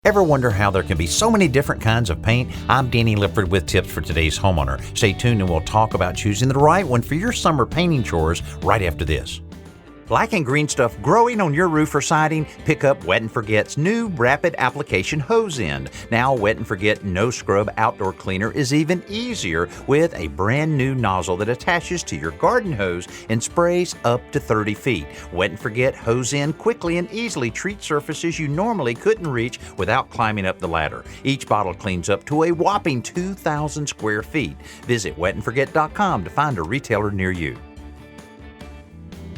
Ever wonder how there can be so many different kinds of paint? I'm Danny Lipford with tips for today's homeowner. Stay tuned and we'll talk about choosing the right one for your summer painting chores right after this. Black and green stuff growing on your roof or siding? Pick up Wet and Forget's new rapid application hose end. Now Wet and Forget No Scrub Outdoor Cleaner is even easier with a brand new nozzle that attaches to your garden hose and sprays up to 30 feet. Wet and Forget hose end quickly and easily treats surfaces you normally couldn't reach without climbing up the ladder. Each bottle cleans up to a whopping 2,000 square feet. Visit wetandforget.com to find a retailer near you.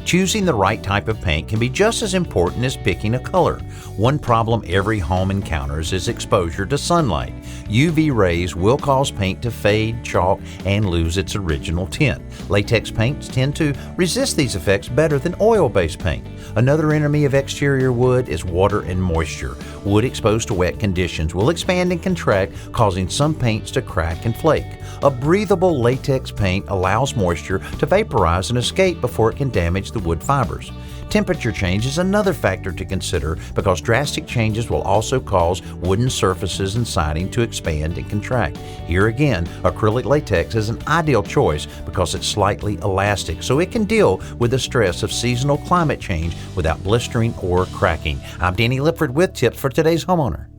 Choosing the right type of paint can be just as important as picking a color. One problem every home encounters is exposure to sunlight. UV rays will cause paint to fade, chalk, and lose its original tint. Latex paints tend to resist these effects better than oil-based paint. Another enemy of exterior wood is water and moisture. Wood exposed to wet conditions will expand and contract, causing some paints to crack and flake. A breathable latex paint allows moisture to vaporize and escape before it can damage the wood fibers. Temperature change is another factor to consider because drastic changes will also cause wooden surfaces and siding to expand and contract. Here again, acrylic latex is an ideal choice because it's slightly elastic, so it can deal with the stress of seasonal climate change without blistering or cracking. I'm Danny Lipford with tips for today's homeowner.